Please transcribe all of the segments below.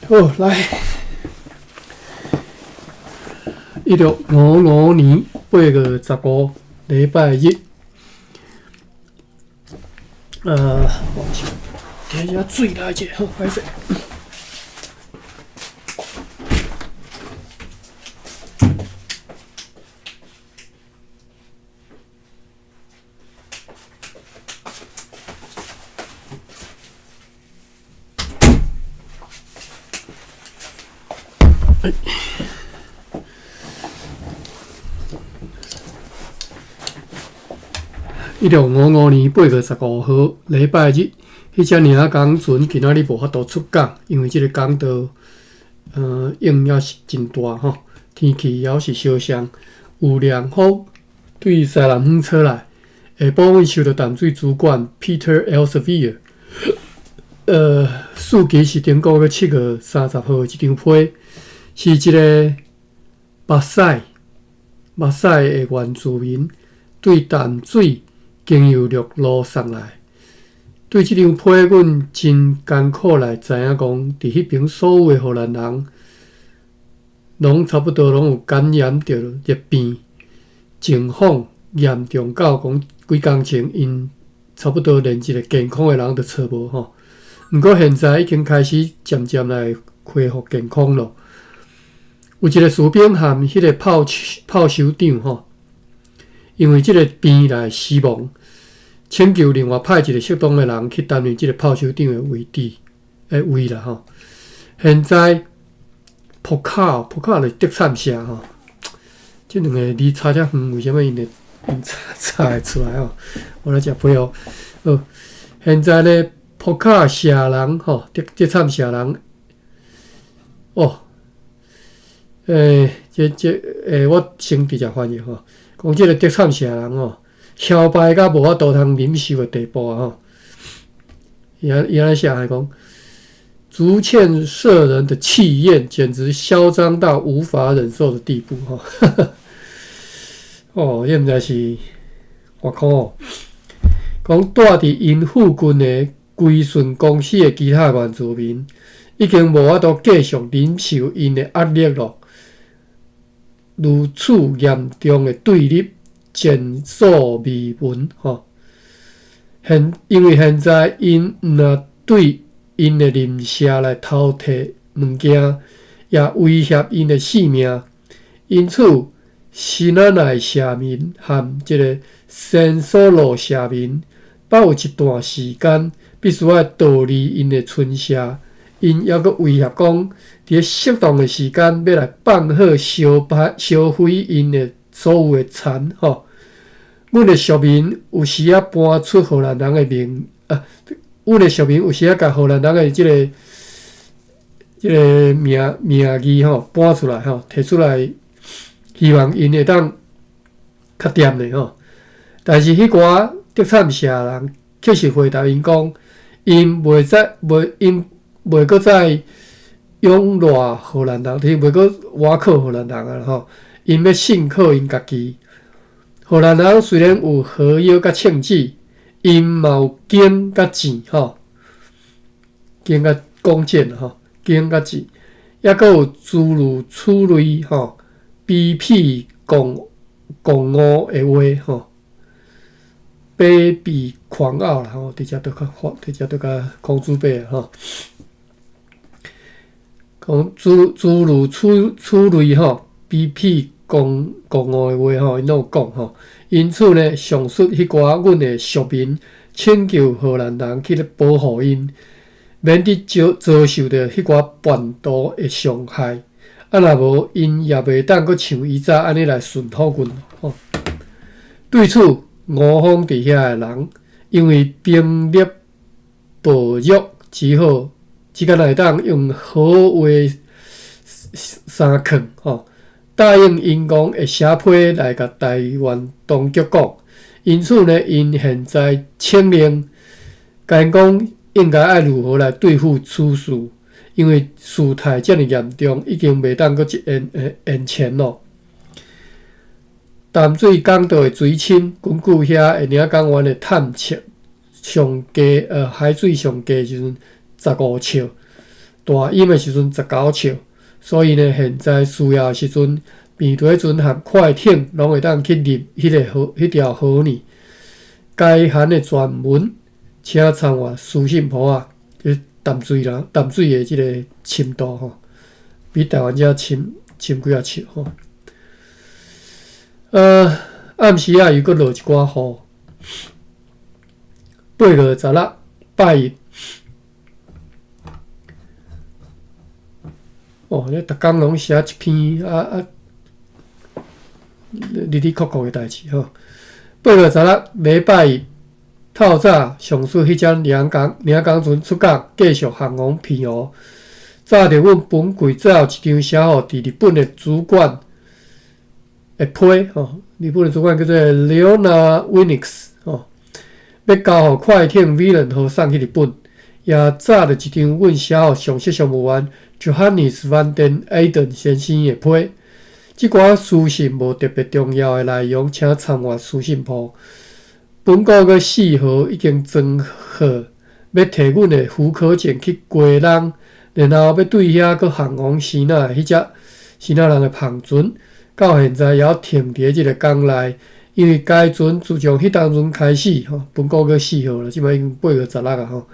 好，来1655年8月15礼拜日，抱歉，摕一下水来者，好，歹势。1655年8月15號禮拜日，迄只爾工船今仔日無法度出港，因為即個港道影也是真大吼，天氣也是相像，有涼風對西南風吹來，下晡阮收到淡水主管 Peter Elsevier， 數期是中國嘅7月30號一張批，是一個目屎嘅原住民對淡水經由陸路送來。對這張批，阮真艱苦來知影講，佇迄邊所有嘅荷蘭人，攏差不多攏有感染着熱病，情況嚴重到講幾工前，因差不多連一個健康嘅人都找無吼。毋過現在已經開始漸漸來恢復健康咯。有一個士兵和迄個炮手長吼，因為即個病來死亡，請求另外派一個適當的人去擔任即個炮手長的位啦吼。現在普卡就是德參社吼，即兩個字差遮遠，為什麼因查會出來吼？我來食配合。現在咧普卡社人吼，德參社人哦。我先直接翻譯吼，講即個德參社人吼，囂敗甲無法度通忍受的地步啊吼。伊安尼寫還講，竹塹社人的氣焰簡直囂張到無法忍受的地步吼。哦，伊毋知是外口哦，講住佇因附近的歸順公司的其他原住民，已經無法度繼續忍受因的壓力咯。如此嚴重的對立，前所未聞吼。因為現在因毋若對因的鄰舍來偷摕物件，也威脅因的性命，因此新仔內社民和這個先所羅社民，捌有一段時間必須要逃離因的村舍。因抑閣威脅講，佇適當的時間要來放火燒毀因的所有的田吼。阮的屬民有時啊搬出荷蘭人的名，阮的屬民有時啊甲荷蘭人的即個名義吼搬出來吼，摕出來，希望因會當較掂的吼。但是迄寡德參社人確實回答因講，因袂閣再擁賴荷蘭人，就是袂閣倚靠荷蘭人啊吼。因要信靠因家己。荷蘭人雖然有荷藥甲槍支，因嘛有弓甲箭吼，弓甲弓箭吼，弓甲箭，抑閣有諸如此類吼，卑鄙狂傲的話吼，卑鄙狂傲啦吼，直接都甲公主背啊吼。講諸如此類吼，卑鄙狂傲的話吼，因都有講吼。因此呢，上述迄寡阮的屬民請求荷蘭人去咧保護因，免得遭受到迄寡叛徒的傷害。啊，若無因也袂當閣像以早安尼來順服阮吼。對此，我方佇遐的人因為兵力薄弱，只好。只敢會當用好話相勸吼，答應因講會寫批來甲台灣當局講。因此呢，因現在請令，甲因講應該愛如何來對付此事，因為事態遮爾嚴重，已經袂當閣延前咯。淡水港道的水深，根據遐下領港灣的探測，海水上低就是15尺。大阴的时阵19笑，所以呢，现在需要的时阵，面对船和快艇拢会当去入迄条河呢。该函的全文，请参阅书信簿啊，就是淡水的即个深度吼，比台湾遮深几啊尺吼。暗时啊，又搁落一寡雨。8月16拜一。你逐工拢写一篇哩哩酷酷的代志吼。8月16礼拜一，透早上水迄只领港船出港，继续航往澎湖。早着阮本柜最后一张写互伫日本的主管的批吼，日本的主管叫做 Leona Winix 吼，要交互快艇 Villain 号送去日本。也早着一张阮写互上级商务员 Johannes van den Eyden 先生的批。即寡书信无特别重要的内容，请参阅书信簿。本国个4号已经装好，要摕阮的浮壳舰去归人，然后要对遐个航往西那迄只西那人的篷船，到现在也停伫即个港内，因为该船自从迄当阵开始，本国个4号了，即摆已经8月16啊吼。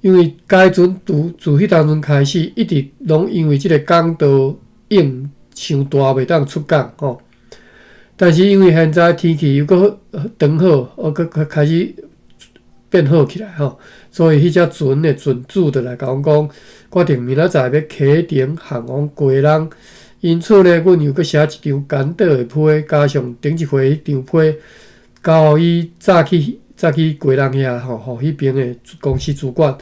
因为该船自迄当阵开始，一直拢因为即个港道影伤大，袂当出港吼。但是因为现在天气又搁长好，搁开始变好起来吼，所以迄只船的船主就来甲阮讲，决定明仔载要启程航往归人。因此呢，阮又搁写一张简短的批，加上顶一回迄张批，交互伊早去归人遐吼，互迄边的公司主管。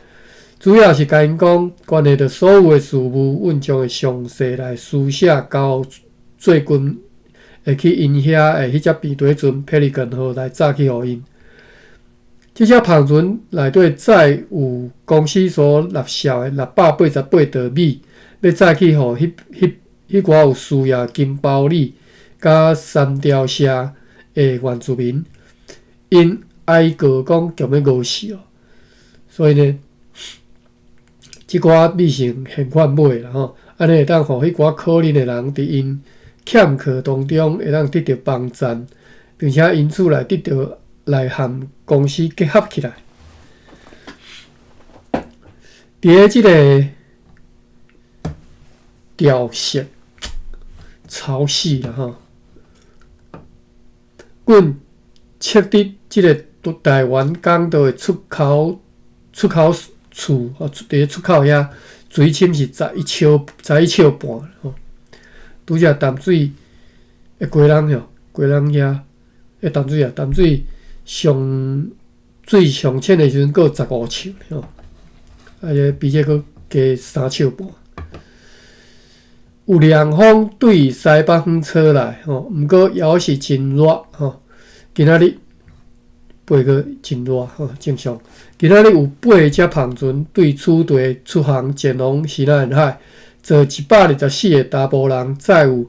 主要是甲因讲，关系到所有的事务，阮将会详细来书写，交最近会去因遐的迄只边队船 Pelican 号来早去互因。即只篷船内底载有公司所纳销的688袋米，要早去互迄寡有需要金包里甲三条社的原住民，因哀告讲强要饿死哦，所以呢。即寡米成现款买啦吼，安尼会当互迄寡可怜的人伫因欠课当中会当得到帮衬，并且因此来得到来和公司结合起来。伫咧即个调色潮汐啦吼，阮测得即个台湾港岛的出口厝伫咧出口遐水深是11尺半吼。拄则淡水的归人遐的淡水水上浅的时阵，佫有15尺吼，比这佫加3尺半。有凉风对西北风吹来吼，毋过还是真热吼。今仔日8月真热吼，正常。今仔日有8只篷船对此地出航前往西南沿海，坐124个查甫人，载有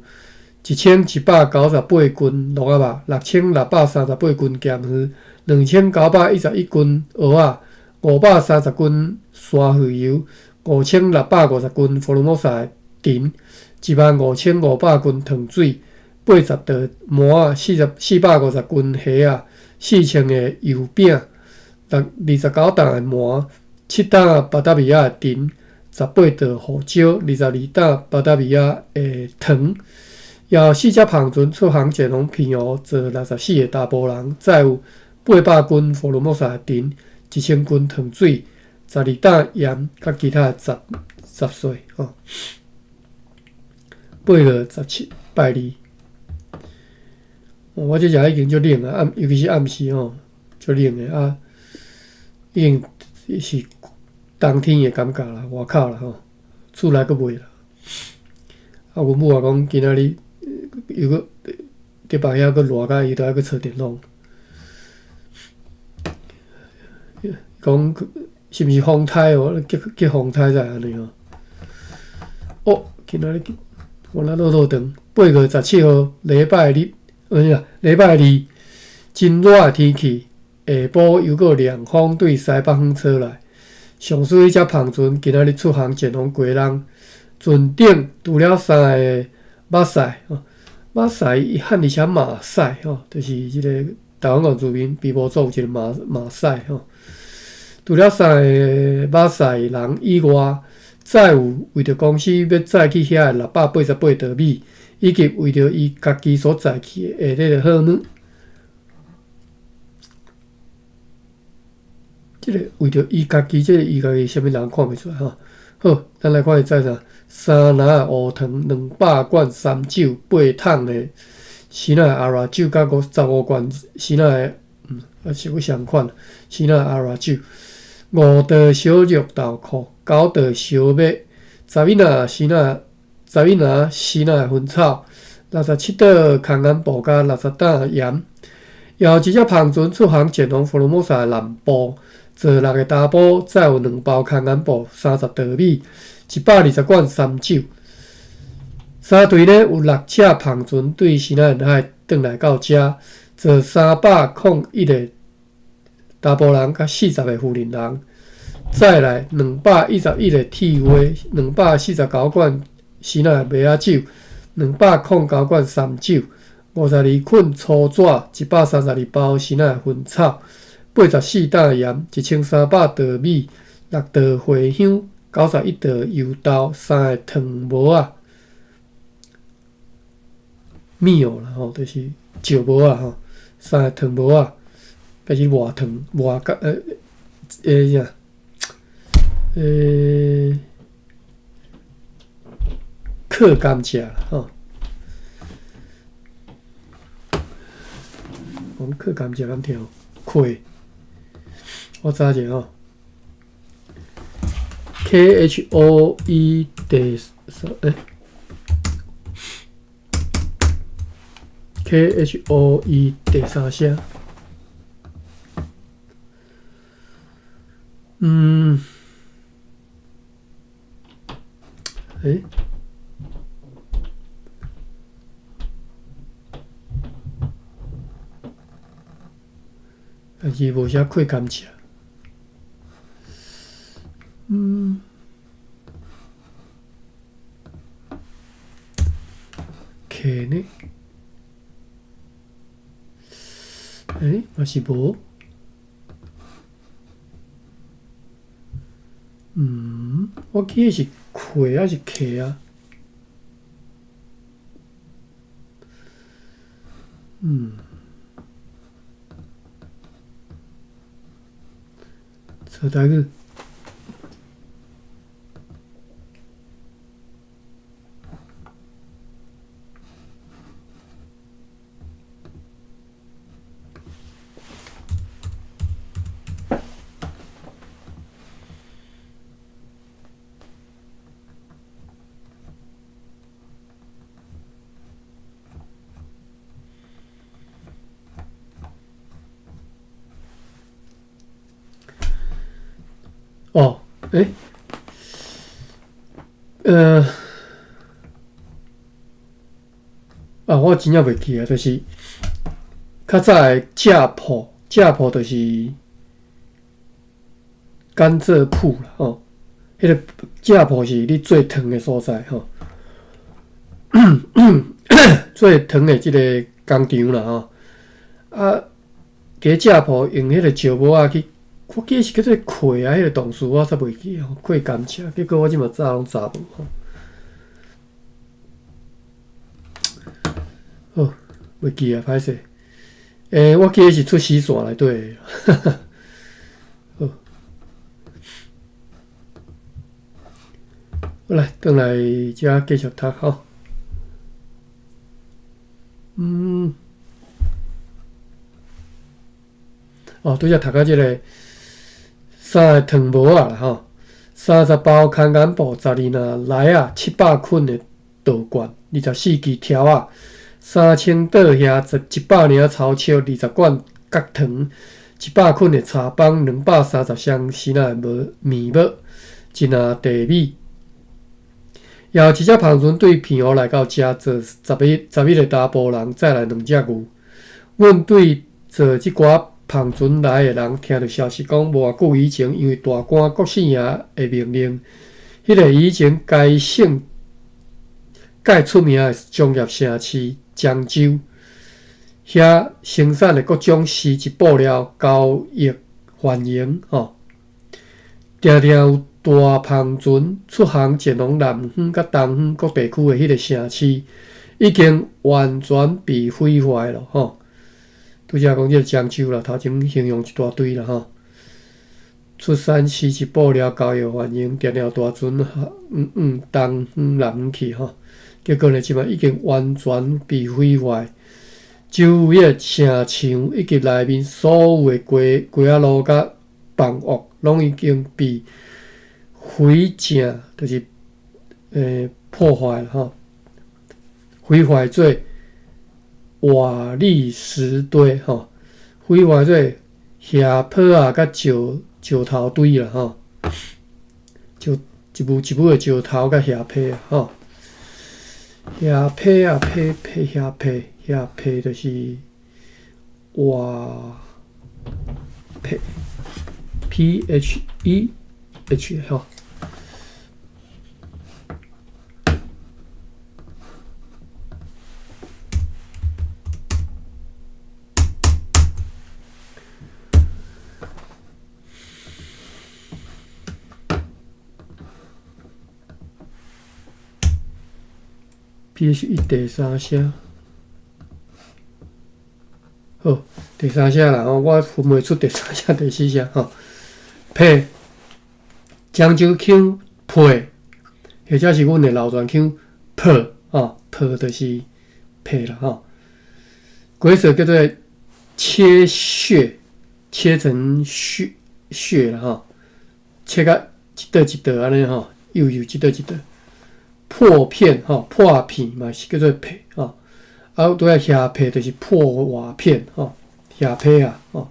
1198斤鹿仔肉、6638斤咸鱼、2911斤蚵仔、530斤沙鱼油、5650斤福尔摩沙藤、15500斤糖水、80袋麻仔、450斤虾仔、4000个油饼。29担的麻，7担巴达米亚的藤，18袋胡椒，22担巴达米亚的糖。也有4只篷船出航前往澎湖，坐64个查甫人，载有800斤福尔摩沙的藤，1000斤糖水，12担盐，甲其他的杂碎吼。8月17拜二，我这食已经足冷啊，尤其是暗时吼，足冷的啊。已经是冬天的感觉啦，外口啦吼，厝内佫袂啦。阮母也讲今仔日又佫伫房遐佫热甲伊都爱佫插电风。讲是毋是风台哦？结风台才安尼哦。今仔日我那落长，8月17号礼拜二，真热的天气。下晡又有凉风对西北风吹来，上水迄只芳船今仔日出航前往过人，船顶除了3个马赛吼，马赛伊汉而且马赛吼，就是即个台湾原住民比无做一个马赛吼。除了3个马赛人以外，再有为着公司要载去遐的688条米，以及为着伊家己所载去的下迄个号码。即个为着伊家己，即个伊家己啥物人看袂出来吼。好，咱来看伊载啥：3拿乌糖200罐3酒8桶的鲜奶阿拉酒，甲15罐鲜奶是要相款鲜奶阿拉酒，5袋小肉豆蔻，9袋小米，10米拿鲜奶，10米拿鲜奶薰草，67袋空眼布甲60担盐。后一只芳船出航前往佛罗摩萨南部。坐6个查甫，再有2包空眼布、30袋米、120罐三酒。三队呢有6只芳船对西南沿海转来到遮，坐301个查甫人甲40个妇人人，再来211个铁鞋，249罐西南麦仔酒，209罐三酒，52捆粗纸，132包西南薰草。84担盐，1300袋米，6袋茴香，91袋油豆，3个糖膜啊，面啦吼，就是石膜啊吼，3个糖膜啊，加是外糖啥克甘蔗啦吼，我们克甘蔗敢听亏。我查者吼 ，KHOE KHOE 第3声，但是无写过甘蔗。客呢？嘛是无。我记得是亏还是客啊？找台语。哦，我真正袂记啊，就是较早的食铺就是甘蔗铺啦，吼，迄个食铺是你做糖的所在，吼，做糖的即个工厂啦，吼，伫食铺用迄个石磨去。我记得是叫做溃啊，迄个动词我煞袂记吼，溃甘蔗。结果我即马早拢查无吼。好，袂记啊，歹势。我记得是出死线内底。好，好来，转来遮继续读吼。拄则读到即个。3个糖膜啊吼，30包空眼布，12拿来啊，700捆的稻罐，24支条啊，3000袋遐100领草笑，20罐角糖，100捆的茶棒，230箱鲜奶面膜，1拿茶米。后一只芳船对平湖来到遮，坐11个查甫人，再来2只牛。阮对坐即寡芳村来的人听到消息讲，无偌久以前，因为大官郭姓爷的命令，迄个以前该姓介出名的商业城市漳州，遐生产的各种丝质布料交易繁荣吼，常常有大芳船出航前往南方甲东方各地区的迄个城市，已经完全被毁坏了吼。拄则讲即个漳州啦，头前形容一大堆啦吼。出产丝质布料交易繁荣，常常大船东方南方去吼。结果呢，即摆已经完全被毁坏。周围的城墙以及内面所有的街仔路甲房屋，拢已经被毁净，就是破坏了吼，毁坏做瓦砾石堆吼，毁坏做下坡啊甲石头堆啦吼，就一步一步的石头甲下坡啊吼。下坡啊，下坡就是瓦坡 ，PHEH 吼。PHE 第三声，好，第三声啦，我分袂出第三声、第四声吼。配漳州腔配，或者是阮的老泉腔破吼，破就是配啦吼。鬼色叫做切屑，切成屑啦吼，切甲一块一块安尼吼，幼一块一块。破片吼，破片嘛是叫做皮吼，啊，拄仔下皮就是破瓦片吼，下皮啊吼，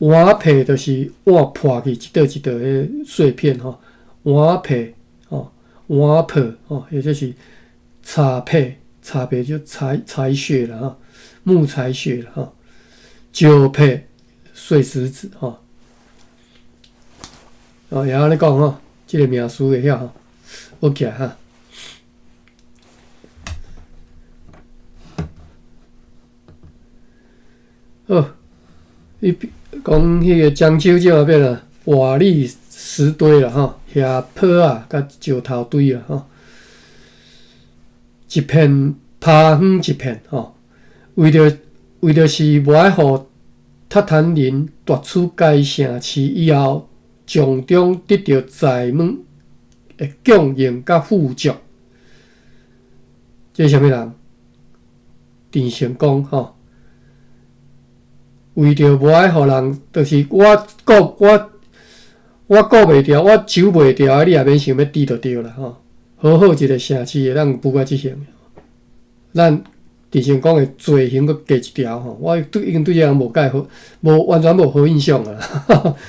瓦皮就是瓦破去一块一块的碎片吼，瓦皮吼，瓦破吼，也就是茶皮就柴屑啦吼，木材屑啦吼，石皮碎石子吼，哦，也安尼讲吼，即个名词会晓吼，我记哈。好，伊讲迄个漳州即下变啦，瓦砾石堆啦吼，下坡啊，甲石头堆啦吼，一片趴远一片吼，为着是无爱互塔坦人夺取该城市以后，从中得到财物的供应甲富足，这是啥物人？郑成功吼。为着无爱互人，就是我顾袂牢，我守袂牢，你也免想要治就对啦吼。好好一个城市，咱有不即项，咱郑成功的罪行佫加一条吼。我已经对这人无完全无好印象啊，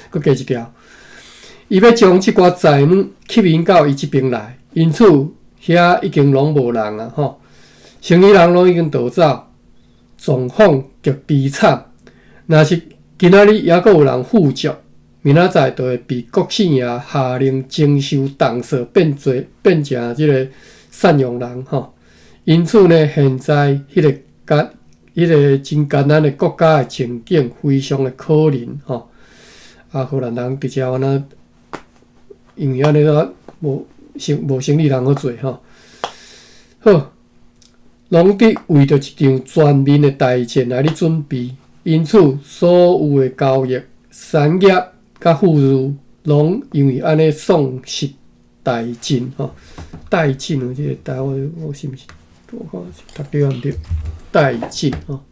佫加一条。伊要将即寡财物吸引到伊即边来，因此遐已经拢无人啊吼，生意人拢已经逃走，状况极悲惨。若是今仔日还阁有人富足，明仔载就会被国姓爷下令征收重税，变成即个赡养人吼。因此呢，现在迄个真艰难的国家的情景非常的可怜吼。啊，荷兰人直接安那，因为安尼个无生理人好做吼。好，拢伫为着一场全面的大战来咧准备。因此，所有的交易、产业甲富裕，拢因为安尼丧失殆尽吼。殆尽哦，即个台湾我是毋是？我看读对毋对？殆尽吼。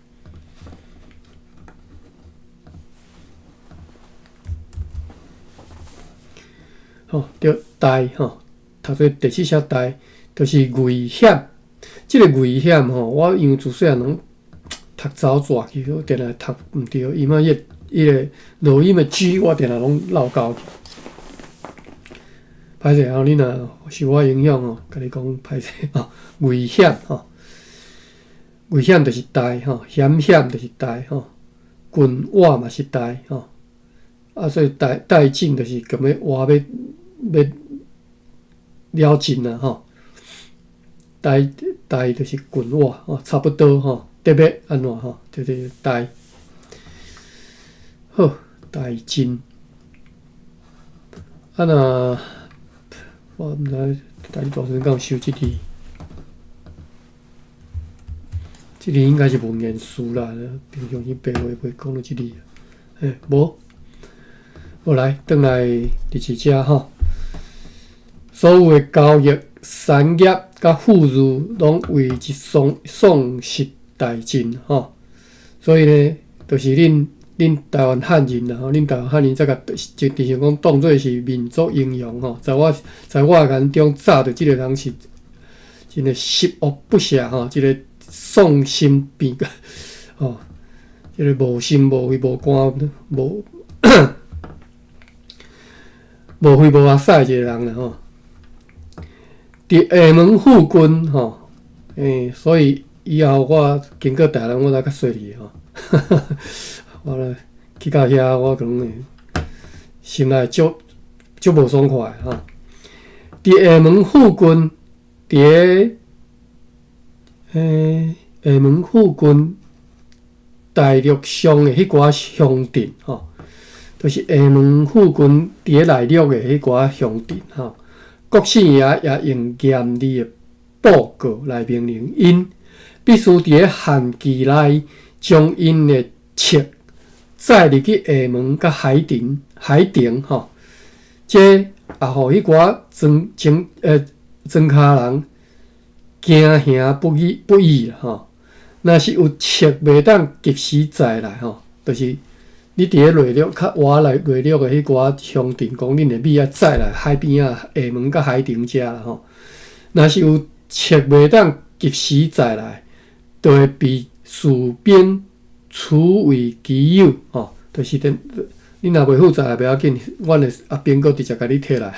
吼，对殆吼，读做第四声殆，就是危险。即个危险吼，我因为自细汉拢。读走纸去，我定来读毋对，伊嘛迄个录音的G，我定来拢漏交去。歹势吼，你若受我影响吼，甲你讲歹势吼，危险吼，危险就是大吼，险就是大吼，郡话嘛是代吼，所以代尽就是咁要话要了尽啦吼。代就是郡话吼，差不多吼，特别安怎吼，就是代。好，代尽。若我毋知台语大师敢有收即字，即字应该是文言书啦，平常时白话袂讲到即字。无，好来，转来第二只吼，所有的交易、产业甲富裕，拢为一宋氏代尽吼。所以呢，就是恁台湾汉人啦，恁台湾汉人则甲就讲当作是民族英雄吼，在我眼中，早着即个人是真个十恶不赦吼，即个丧心病吼，即个无心无肺无肝无无肺无眼屎一个人啦吼。伫厦门附近吼，所以以后我经过台南，我来较细腻吼。我咧去到遐，我可能心内足无爽快吼。伫厦门附近，伫厦门附近大陆上的迄寡乡镇吼，就是厦门附近伫内陆的迄寡乡镇吼，国姓爷也用严厉的报告来命令因，必须伫限期内将因的册载入去厦门甲海淀吼，这也互迄寡庄卡人惊吓不已啦吼。若是有册袂当及时载来吼，就是你伫咧内陆较活内陆的迄寡乡镇，讲恁的米啊载来海边啊，厦门甲海淀遮啦吼。若是有册袂当及时载来，就会被士兵处为己有吼，就是你若袂负责袂要紧，阮的阿兵佫直接甲你摕来，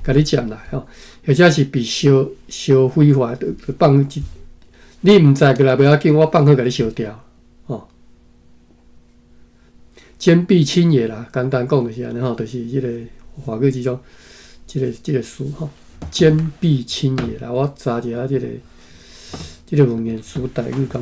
甲你占来吼，或者是被烧毁坏，就放你毋知过来袂要紧，我放好甲你烧掉吼。坚壁清野啦，简单讲就是安尼吼，就是即个华语之中，即个词吼，坚壁清野啦。我查一下即个文言书台语讲。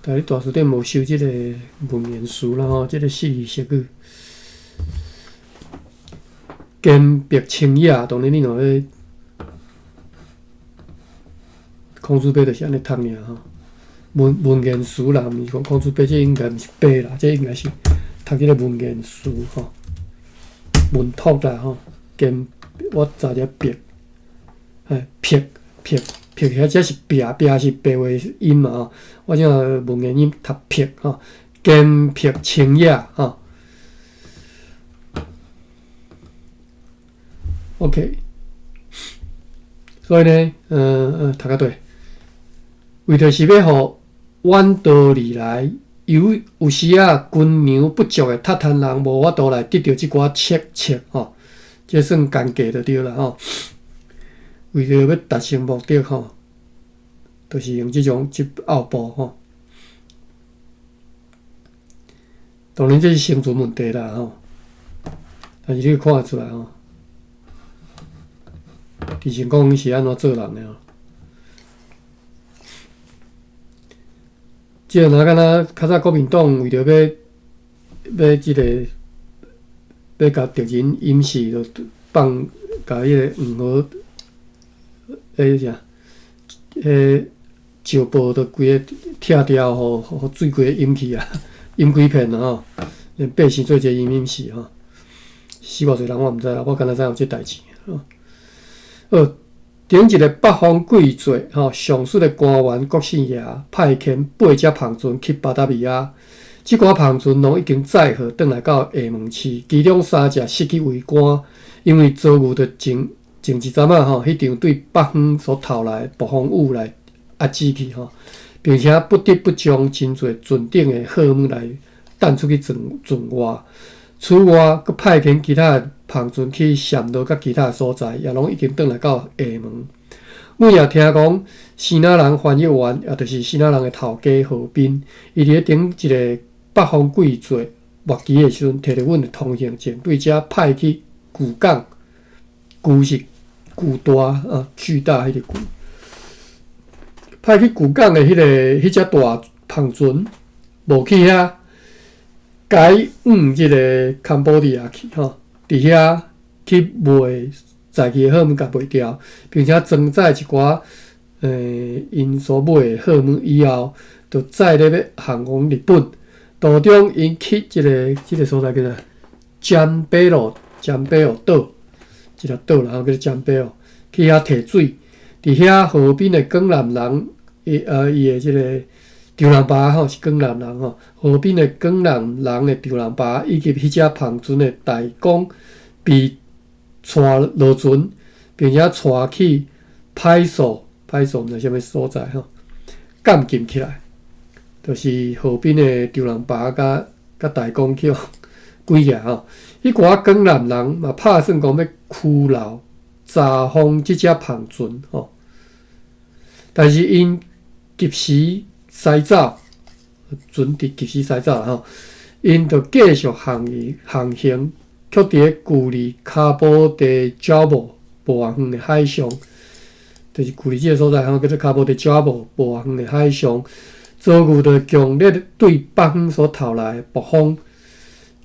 台语大书店无收即个文言书啦吼，即个四字俗语，坚壁清野，当然你若咧孔子碑就是安尼读尔吼。文言书啦，毋是讲孔子碑，这应该毋是碑啦，这应该是读即个文言书吼，文牍啦吼，坚我查者壁，僻遐只是壁是白话音嘛吼，我即个文言音读僻吼，坚僻清野吼。OK， 所以呢，读较对，为着是要互远道而来，有时啊军粮不足的塔坦人无法度来得到即寡册吼，这算奸计就对啦吼。为着要达成目的吼，就是用即拗步吼。当然这是生存问题啦吼，但是你看得出来吼，伫成功是安怎做人的吼。即个敢若较早国民党为着要即个要甲敌人掩饰，就放甲迄个黄河。啥？石埔都规个拆掉，互水规个淹去啊，淹几片啊吼，连百姓做一个淹死吼，死偌侪人我毋知啦，我敢若知有即代志吼。顶一个北方贵族吼，上述的官员国姓爷派遣8只篷船去巴达米亚，即寡篷船拢已经载好转来到厦门市，其中3只失去桅杆，因为遭遇着前一阵啊吼，迄场对北方所投来暴风雨来压制去吼，并且不得不将真侪船顶的货物来弹出去船外。此外，佮派遣其他的篷船去闪落甲其他所在，也拢已经转来到厦门。阮也听讲，西那人翻译员，也就是西那人的头家何斌，伊伫咧顶一个北方贵座末期的时阵，摕着阮的通行证，对遮派去巨港，巨是巨大啊，巨大迄个巨，派去巨港的迄只大篷船，无去遐。改即个坎波迪亚去吼，伫遐去卖在地的货物，甲卖掉，并且装载一寡因所买的货物以后，就载咧要航往日本。途中因去即个所在叫做江北路岛，一条岛然后叫做江北路，去遐摕水。伫遐河边的广南人，伊的即个。长人坝吼是广南人吼，河边的广南人的长人坝以及迄只篷船的大工被带落船，并且带去派出毋知啥物所在吼，监禁起来。就是河边的长人坝甲大工去关起来吼。迄寡广南人嘛拍算讲要拘留查封即只篷船吼，但是因及时驶走，船及时驶走吼，因就继续航行，却伫咧距离卡波的礁木无偌远的海上，就是距离即个所在吼叫做卡波的礁木无偌远的海上，遭遇到强烈对北方所投来的暴风，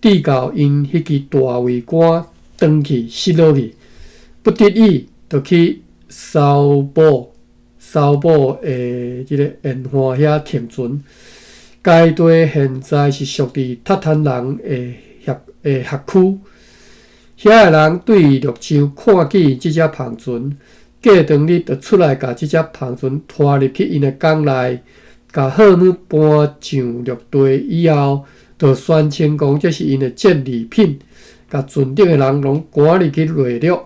直到因迄支大桅杆断去失落去，不得已就去搜捕即个沿岸遐停船。该地现在是属于塔坦人的辖区。遐个人对陆上看见即只篷船，过当日就出来，甲即只篷船拖入去因的港内，甲货物搬上陆地以后，就宣称讲这是因的战利品，甲船顶的人拢赶入去掠掠。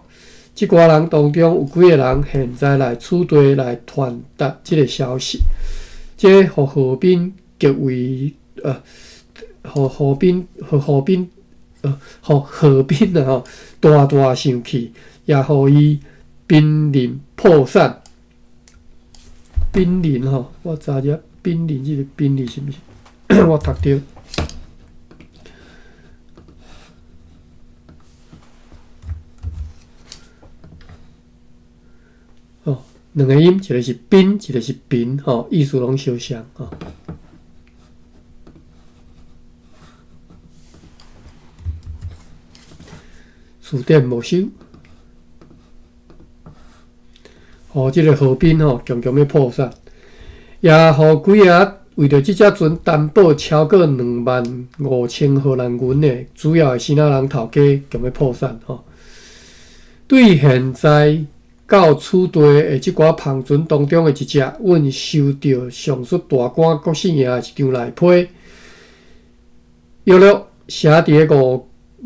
即寡人当中有几个人现在来处地来传达即个消息，这互河滨极为互河滨啊大生气，也互伊濒临破产。濒临吼，我查者濒临即个濒临是毋是？我读着。两个音，一个是宾，一个是宾，吼，意思拢相像，吼。词典没收，互即个河滨吼，强要破产，也互几个为着即只船担保超过25000荷兰元的主要的西那人头家，强要破产，吼。对现在。到处地的即寡篷船当中的一只，阮收到上述大官国姓爷的一张内批，约略写伫个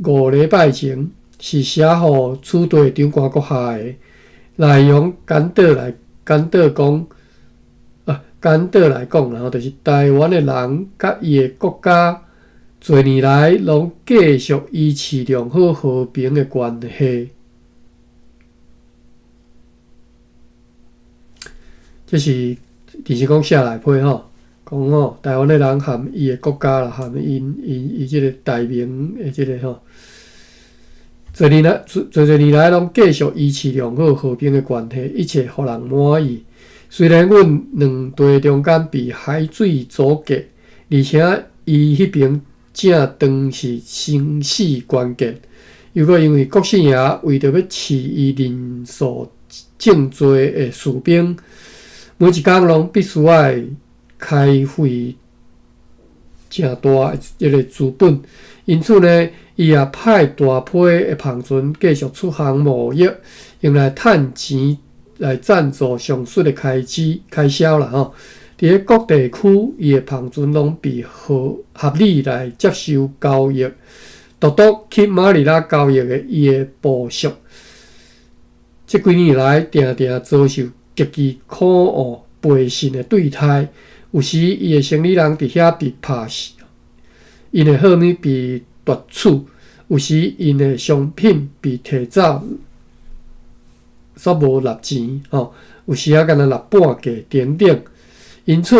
5礼拜前，是写互处地长官阁下的，内容简短来讲，然后就是台湾的人甲伊的国家，多年来拢继续维持良好和平的关系。这是就是讲写内批吼，讲吼台湾的人含伊的国家啦，含伊即个大明的即个吼，多年来拢继续维持良好和平的关系，一切互人满意。虽然阮两地中间被海水阻隔，而且伊迄边正当是生死关键，又搁因为国姓爷为着要饲伊人数正多的士兵。每一工拢必须要开费正大一个资本，因此呢，伊也派大批的篷船继续出航贸易，用来趁钱来赞助上述的开销啦吼。伫咧各地区，伊的篷船拢被合理来接受交易，独独去马尼拉交易的伊的部属。即个合并，因此呢，伊也派大批的篷船继续出航贸易，用来趁钱来赞助上述的开销啦吼。伫咧各地区，伊的篷船拢被合理来接受交易，独独去马尼拉交易的伊的部属。即个合并，因此呢，伊也派大批的篷船继续出航贸易，用来趁钱来赞助上述的开销啦吼。伫咧各地区，伊的篷船拢被合理来接受交易，独独去马尼拉交易的伊的部属。这几年来定定遭受极其可恶背信的对待，有时伊的生理人伫遐被拍死，因的好物被夺取，有时因的商品被摕走，煞无纳钱有时敢若纳半价等等。因此，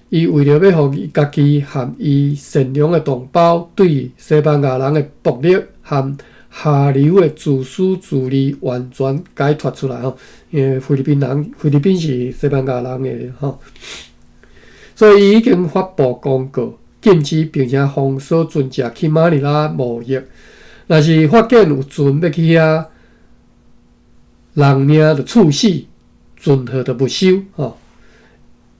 伊为了要互伊家己和伊善良的同胞对西班牙人的暴力和下流的自私自利完全解脱出来因为菲律宾是西班牙人的所以伊已经发布公告，禁止并且封锁船只去马尼拉贸易。若是发现有船要去遐，人命就处死，船号就没收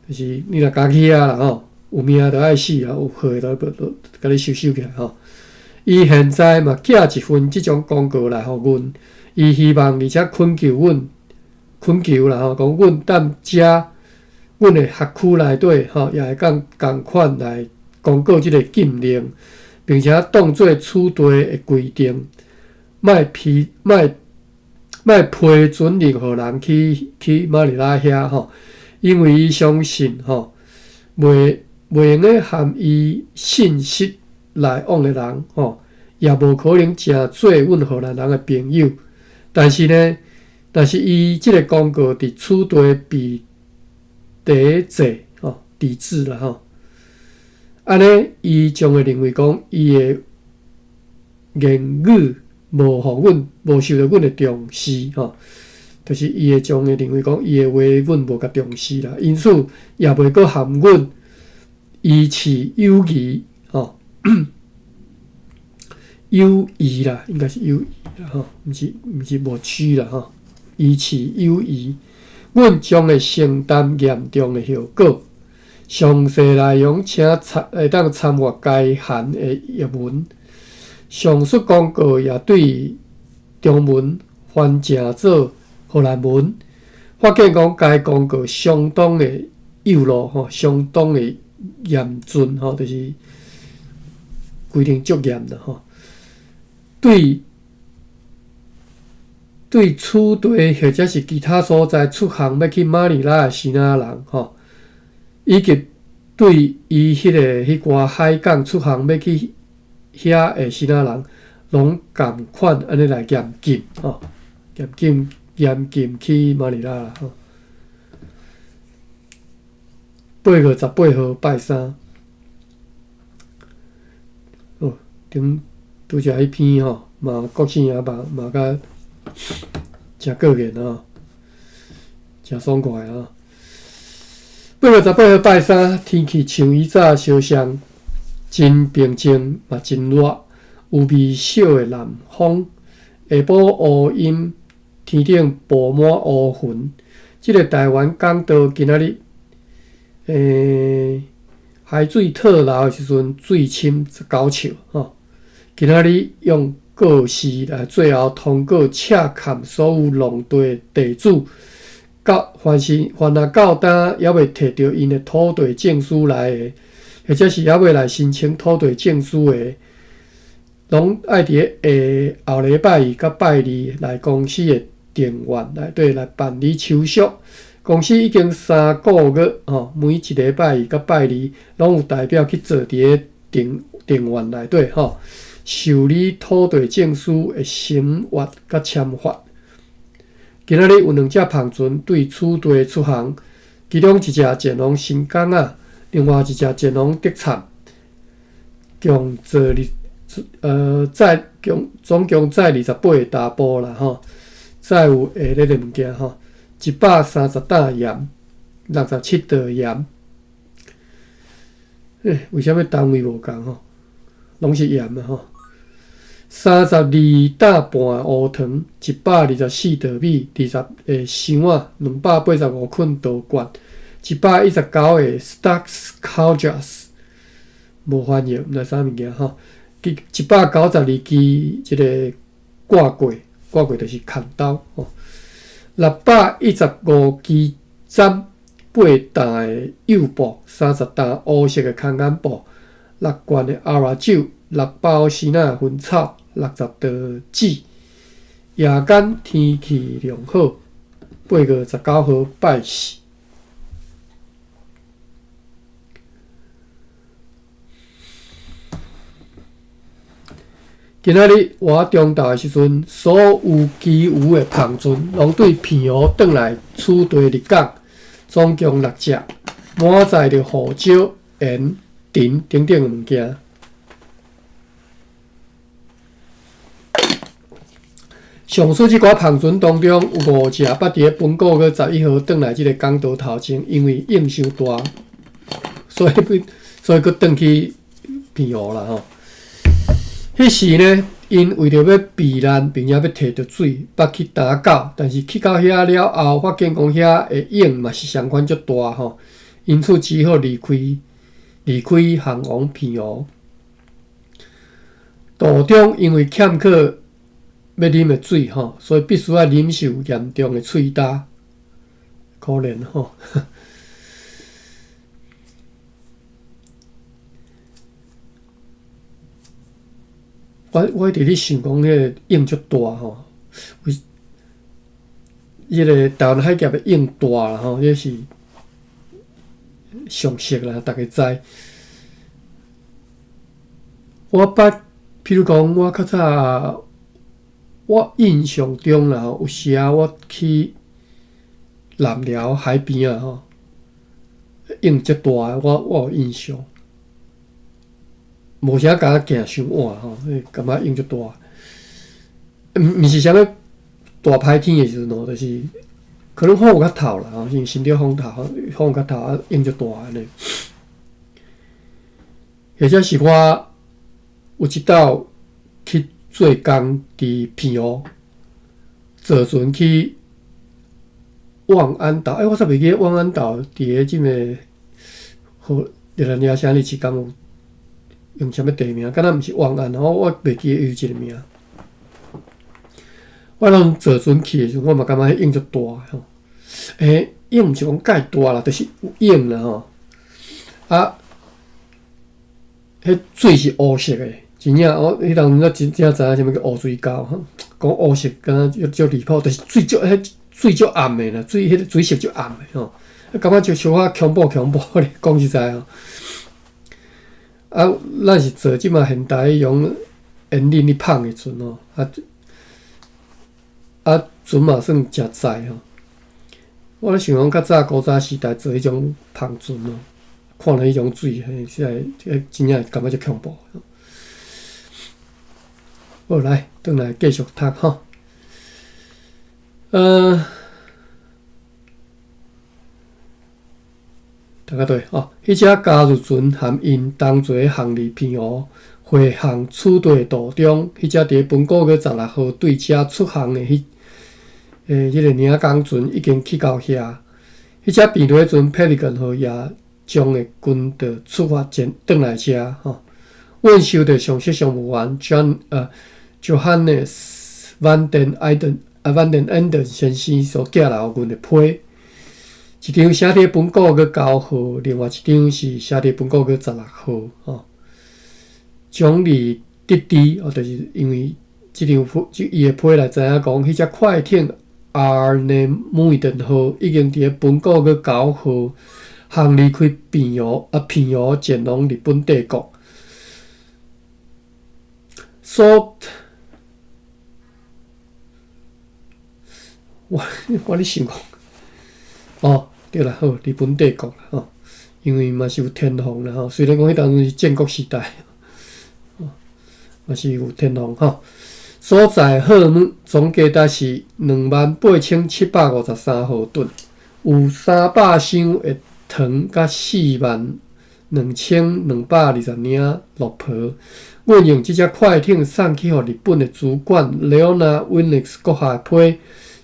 就是你若家去遐啦有命就爱死有货就甲你收起来伊现在嘛寄一份即种公告来互阮，伊希望而且恳求啦讲阮踮遮阮的辖区内底也会共款来公告即个禁令，并且当作处地的规定，莫批准任何人去马尼拉遐因为伊相信袂用个含伊信息来往的人也无可能真做阮荷兰人的朋友。但是伊即个公告伫处地被抵制抵制啦安尼伊将会认为讲伊的言语无受到阮的重视就是伊会将会认为讲伊的话阮无甲重视啦，因此也袂阁含阮以持友谊友谊啦，应该是友谊啦毋是无取啦以持友谊，阮将会承担严重的后果。详细内容请会当参阅该函的译文。上述公告也对中文翻成做荷兰文，发现讲该公告相当的幼弱相当的严峻就是规定足严的对处地或者是其他所在出航要去马尼拉的西那人以及对伊迄寡海港出航要去遐的西那人，拢共款安尼来严禁去马尼拉啦8月18号拜三顶拄则迄篇嘛国庆也嘛甲诚过瘾诚爽快8月18号拜三，天气像以早相像，真平静嘛真热，有微小的南风，下晡乌阴，天顶布满乌云。即个台湾港岛今仔日，海水退流的时阵，水深19尺今仔日用告示来最后通过洽砍所有农地地主。凡若到单还未摕到因的土地证书来的，或者是还未来申请土地证书的，拢爱伫后礼拜二甲拜二来公司的电员内底来办理手续。公司已经3个月每一礼拜二甲拜二，拢有代表去做伫个电员内底受理土地证书的审阅甲签发。今仔日有2只篷船对处地出航，其中一只前往新港另外一只前往德产，共总共载28个大埔啦载有下列的物件130担盐，67袋盐。为什么单位无共拢是盐32担半乌糖，124袋米，20个箱285捆稻罐，119个 Stocks Couches， 无翻译，毋知啥物件192支即个挂柜就是砍刀615支针，8担的幼布，30担乌色的空眼布，6罐的阿拉酒，6包鲜奶薰草，60袋纸夜间天气良好，8月19号拜四。今仔日我中昼的时阵，所有其余的螃船拢对片湖转来取地入港，总共6只，满载着胡椒、盐、藤等等的物件。上述即寡螃船当中，有5只捌伫本国月11号转来即个港岛头前，因为影伤大，所以佫转去片湖啦吼。迄时呢，因为着要避难，并且要摕着水，捌去打狗，但是去到遐了后，发现讲遐的影嘛是相款足大吼，因此只好离开航往片湖。途中因为欠缺要啉的水吼，所以必须要忍受严重的喙焦，可怜吼。我伫咧想讲，迄个影足大吼，迄个台湾海峡的影大啦吼，迄是常识啦，大家知。我捌，譬如讲，我较早，我印象中啦，有时啊，我去南寮海边啊吼，影足大，我有印象。无啥甲行伤晚吼，感觉影足大。毋是啥物大歹天的时阵吼，就是可能风有较透啦吼，因新竹风透，风有较透啊，影足大安尼。或者是我有一道去做工伫片湖，坐船去望安岛。我煞袂记望安岛伫个即个好热兰遐啥日时间有。用啥物地名？敢若毋是望安，我袂记有一个名。我拢坐船去的时候，我嘛感觉迄影足大吼。影毋是讲介大啦，就是有影啦吼。啊，迄水是乌色的，真正我迄当时真正知影啥物叫乌水沟吼。讲乌色，敢若足离谱，就是水足暗的啦，迄个水色足暗的吼。感觉就小可恐怖咧，讲实在吼。啊，咱是坐即马现代用烟磷去放的船吼，船嘛算诚载吼。我咧想讲，较早古早时代坐迄种篷船吼，看到迄种水，真正感觉足恐怖。好，来，转来继续读吼。大家对哦，迄只加入船含因同齐航离片湖回航取地途中，迄只伫本国月16号对车出航的迄个领港船已经去到遐。迄只变落船 Pelican 号也将的军队出发前转来遮吼。阮收到上级商务员Johannes van den Enden 先生所寄来互阮的批。一张写伫本国月9号，另外一张是写伫本国月16号吼。奖励得知就是因为即张伊的批来知影讲，迄只快艇 Arnemuiden 号已经伫本国月9号航离开片湖前往日本帝国。我咧想讲，对啦，好，日本帝国啦吼，因为嘛是有天皇啦吼，虽然讲迄当阵是建国时代，嘛是有天皇吼。所在货物总价值是28,753毫吨，有300箱的糖甲42,220领落皮。阮用即只快艇送去予日本的主管 Leona Winix 阁下批，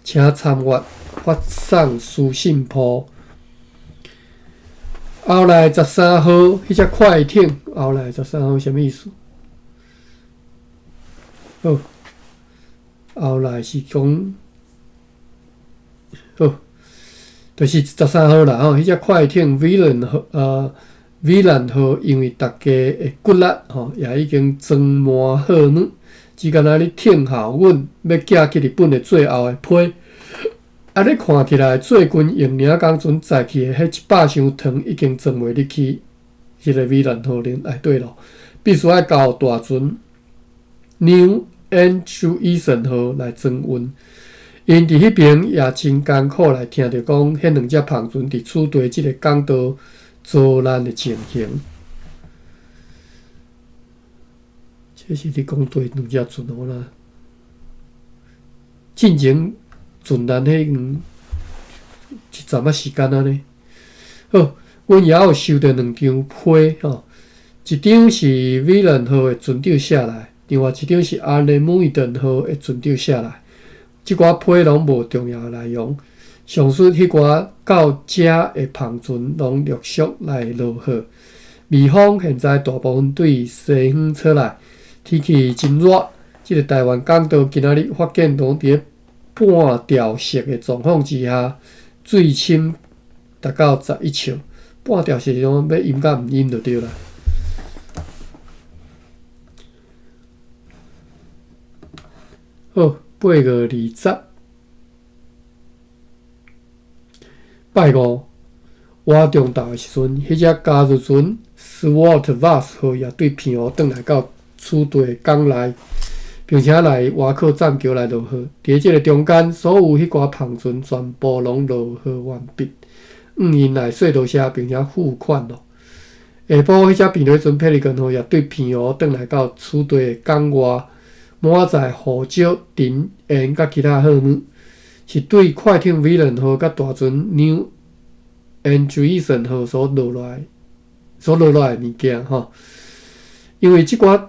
请参阅发送书信簿。后来13号，迄只快艇后来13号什么意思？好，后来是讲，好，就是13号啦吼。迄只快艇 Villain 号因为大家的骨力吼，也已经装满货物，只敢若咧听候阮要寄去日本的最后的批。啊！你看起来最近用领工船载去的迄100箱糖已经装袂入去迄个美兰河内底咯，必须要交大船 New Andreessen 河来装运。因伫迄边也真艰苦来听着讲，迄两只篷船伫处地即个港道遭难的情形。这是你讲对两只船好啦，进前。船难迄一阵仔时间呢。好，阮也有收到2张批吼，一张是威廉号的船长写来，另外一张是安尼姆顿号的船长写来。即寡批拢无重要的内容，上述迄寡到遮的篷船拢陆续来落货。美方现在大部分对西方出来，天气真热，即个台湾港岛今仔日发现拢伫半调色的状况之下，水深达到11尺。半调色种要淹甲毋淹就对啦。好，8月20，拜五，我中昼的时阵，迄只加入船 Swart Vas 号也对偏湖转来到处地的港内。并且来挖靠栈桥来落货，伫即个中间，所有迄寡篷船全部拢落货完毕，因来细路车并且付款咯。下晡，迄只便利船 Pelican 号也对偏湖转来到处地的港外，满载胡椒、丁、盐甲其他货物，是对快艇 Villain 号甲大船 New Andreessen 号所落来的物件吼。因为即寡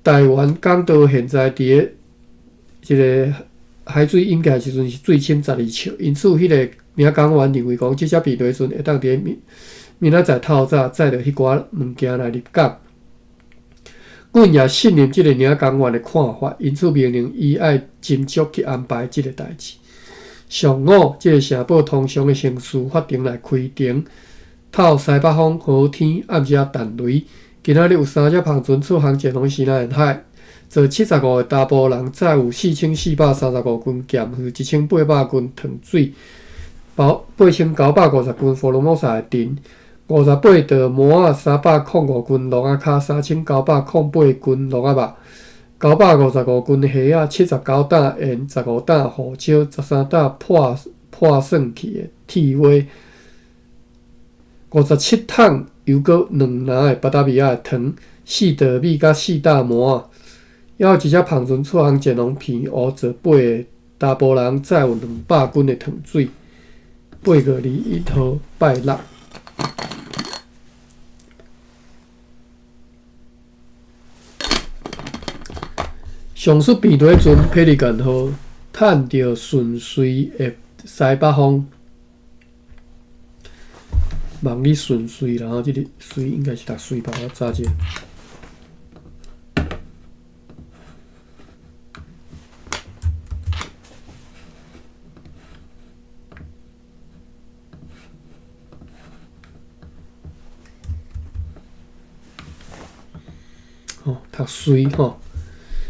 台湾港岛现在伫个即个海水淹起来时阵是水深12尺，因此迄个领港员认为讲，即只便利船会当伫明仔载透早载着迄寡物件来入港。阮也信任即个领港员的看法，因此命令伊爱斟酌去安排即个代志。上午，即个城堡通常的刑事法庭来开庭，透西北风、好天，暗时啊弹雷。今仔日有3只篷船出航前往西南沿海，坐75个查甫人，载有4435斤咸鱼、1800斤糖水、8950斤福尔摩沙的锭、58道毛仔305斤鹿仔脚、3908斤鹿仔肉、955斤虾仔、79担盐、15担胡椒、13担破算去的铁蛙、57桶油果2篮的巴达米亚的糖、4袋米甲4袋毛仔，还有一只篷船出航前往偏湖坐8个查甫人，载有200斤的糖水。8月21号拜六。上述便利船 Pelican 号趁着顺遂的西北风。望你顺遂啦，吼，即个遂应该是读遂吧，我查者。哦，读遂吼，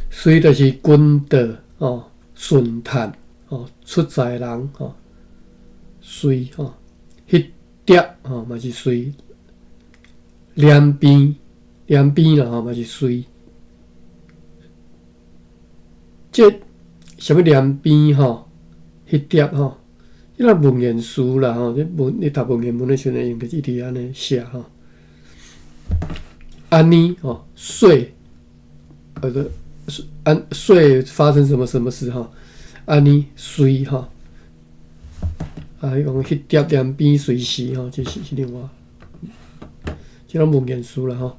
遂就是军道哦，顺探哦，出在人哦，遂吼，迄碟吼嘛是水，两边啦吼嘛是水，即什么两边吼，迄碟吼，迄个文言书啦吼，你读文言文的时阵用着一直安尼写吼，安尼吼水，水发生什么事吼，安尼水吼。啊，伊讲迄碟两边随时吼，这是另外，即种文言书啦吼。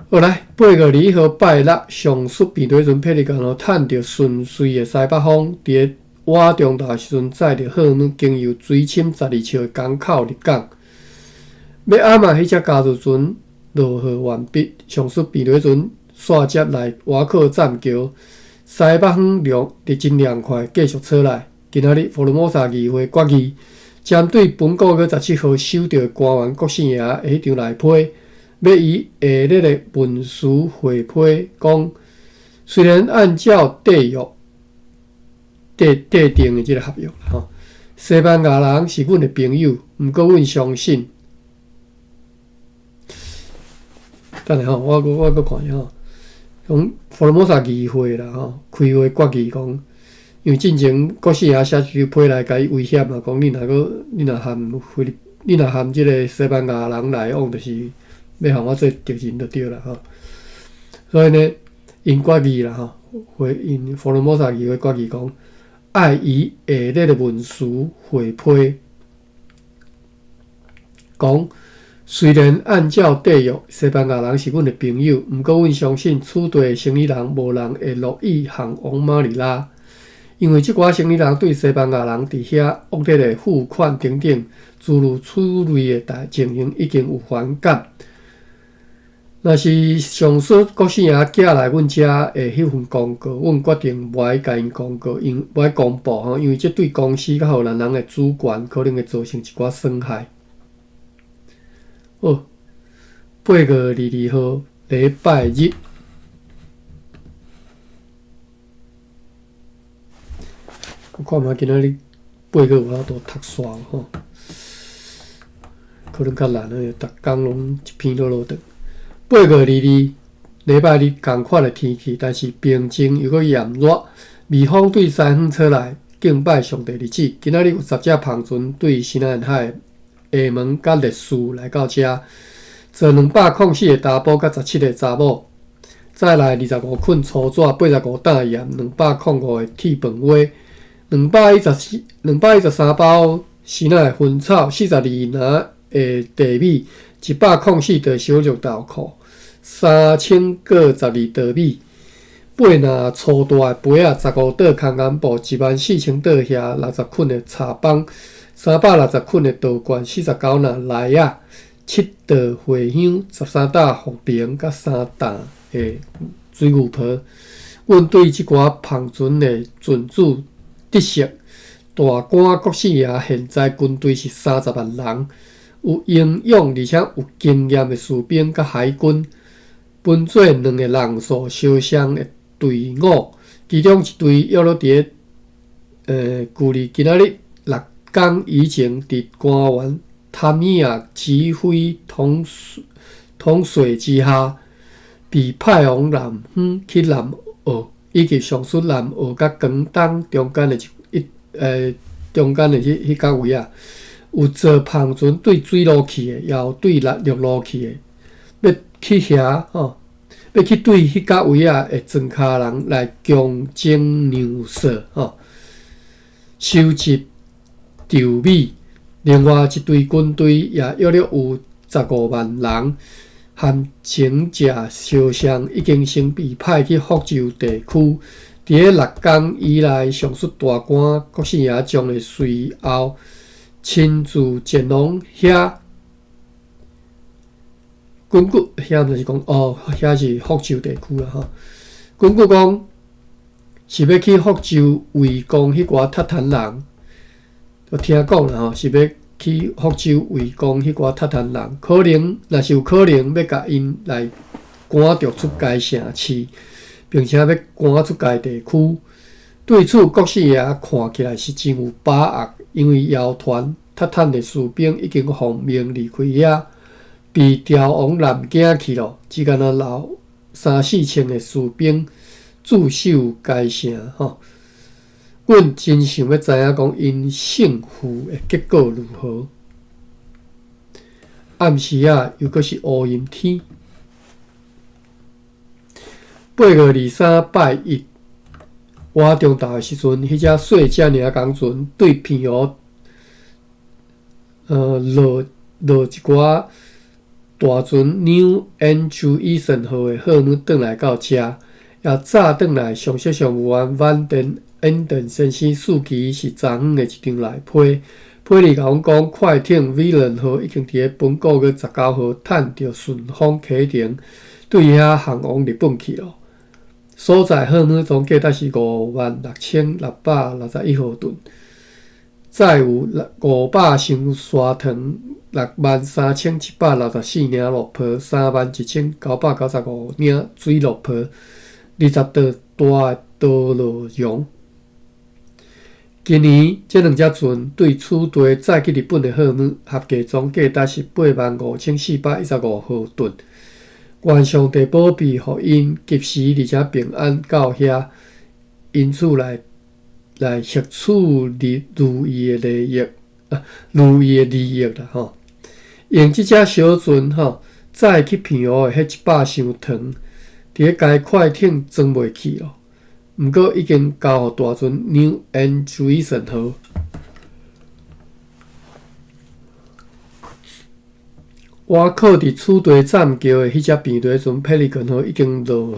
好来，8月2号拜六，上述便利船霹雳港吼，趁着顺遂的西北风，伫个晚中昼时阵载着货物经由水深12尺的港口入港。要暗嘛，迄只加入船落货完毕，上述便利船煞接来挖靠栈桥，西北风凉，日真凉快，继续出来。今仔日，福尔摩沙议会决议，针对本个月17号收到的官员郭姓爷的迄张内批，要以下列的文书回批讲，虽然按照缔定的这个合约吼，西班牙人是阮的朋友，毋过阮相信。等下吼，我阁看下吼，讲佛罗摩萨议会啦吼，开会决议讲，因为进前国西亚写一批来甲伊威胁嘛，讲你若含即个西班牙人来往，就是要互我做敌人就对啦吼。所以呢，因决议啦吼，因佛罗摩萨议会决议讲，爱以下列的文书回批，讲虽然按照缔约，西班牙人是阮的朋友，毋过阮相信此地的生意人无人会乐意向往马尼拉，因为即寡生意人对西班牙人伫遐恶劣的付款等等诸如此类的情形已经有反感。若是上述国姓爷寄来阮遮的迄份公告，阮决定无爱甲因公告，无爱公布吼，因为这对公司甲荷兰人的主权可能会造成一寡损害。哦，8月22号礼拜日，我看嘛，今仔日8月有法度读煞吼，可能较难诶，逐工拢一篇落长。8月22礼拜日同款的天气，但是平静又搁炎热，微风对西方吹来，敬拜上帝日子。今仔日有10只篷船对西南海厦门甲烈士来到遮，坐204个查甫甲17个查某，再来25捆粗纸、85担盐、205个铁饭碗、213包鲜奶的薰草、42拿的地米、104袋小绿豆蔻、3000个12袋米、8拿粗大的杯仔、15袋空眼布、14000袋遐60捆的茶棒、360捆的刀罐、49拿梨仔、7袋茴香、13担浮萍，甲3担的水牛皮。阮对即寡篷船的船主得悉，大官国姓爷现在军队是30万人，有英勇而且有经验的士兵甲海军，分做2个人数相像的队伍，其中一队约落伫距离今仔日6天以前，伫官员塔米亚指挥统帅之下，被派往南方去南澳，以及上述南澳甲广东中间的迄角位啊，有坐篷船对水路去的，也有对陆路去的，要去遐吼，要去对迄角位啊的庄卡人来强征粮食吼，收集稻米。另外一队军队也约略有15万人，和前者相像，已经先被派去福州地区。伫6天以来，上述大官国姓爷将会随后亲自前往遐。根据遐就是讲，遐是福州地区啦吼。根据讲是要去福州围攻迄寡塔坦人，我听讲啦吼，是要去福州围攻迄寡塔坦人，可能若是有可能要甲因来赶逐出该城市。并且要赶出该地区，对此国姓爷看起来是真有把握，因为谣传塔坦的士兵已经奉命离开遐，被调往南京去了，只敢若留3-4千的士兵驻守该城吼。阮真想要知影讲因胜负的结果如何。暗时啊，又阁是乌阴天。8月23拜一，我中昼的时阵，迄只细只尔工船对偏湖，落一寡大船 New Andrew Eason 号的货物转来到遮，也早转来。上色上有安万登恩顿先生司机是昨昏的一张来批。批里甲阮讲，快艇 Villain 号已经伫咧本个月19号趁着顺风启程，对遐航往日本去了。所在货物总价值是56,661毫吨，再有500箱砂糖63,764领落泡，31,995领水落泡， 20道大的道路容。今年这两只船对此地载去日本的货物合计总价达是85415毫吨。愿上帝保庇，互因及时而且平安到遐，因此来获取如意的利益啦吼。用即只小船吼载去平湖的迄100箱糖，伫咧该快艇装袂起咯。毋过已经交互大船 New Andreessen 号。挖靠伫此地站桥的迄只平地船 Pelican 号已经落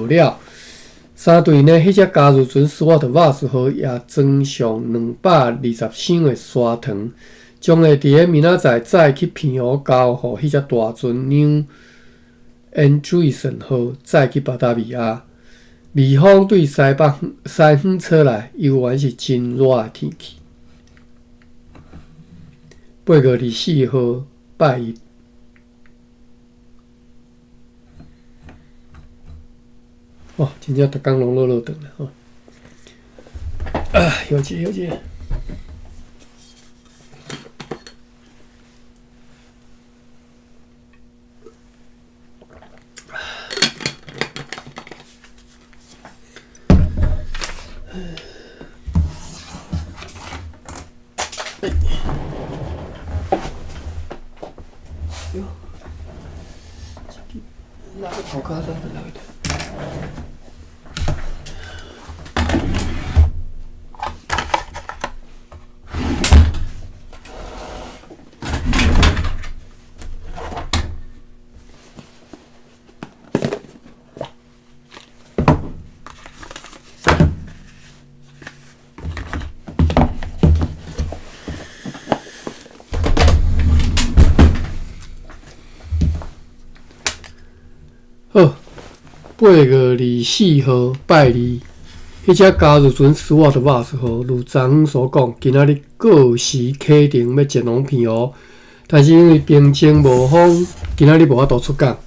了。三队呢，迄只加入船 Swartwas 号也装上220箱的砂糖，将会伫咧明仔载载去平湖交互迄只大船 New Andreessen 号载去巴达米亚。微风对西方吹来，犹原是真热的天气。824号拜一。哦，真正逐工拢落长了吼。休息。那个头壳上的那个。好，824号拜二，迄只加入船 Swartwas 号，如昨昏所讲，今仔日过时启程要前往平湖，但是因为平静无风，今仔日无法度出港。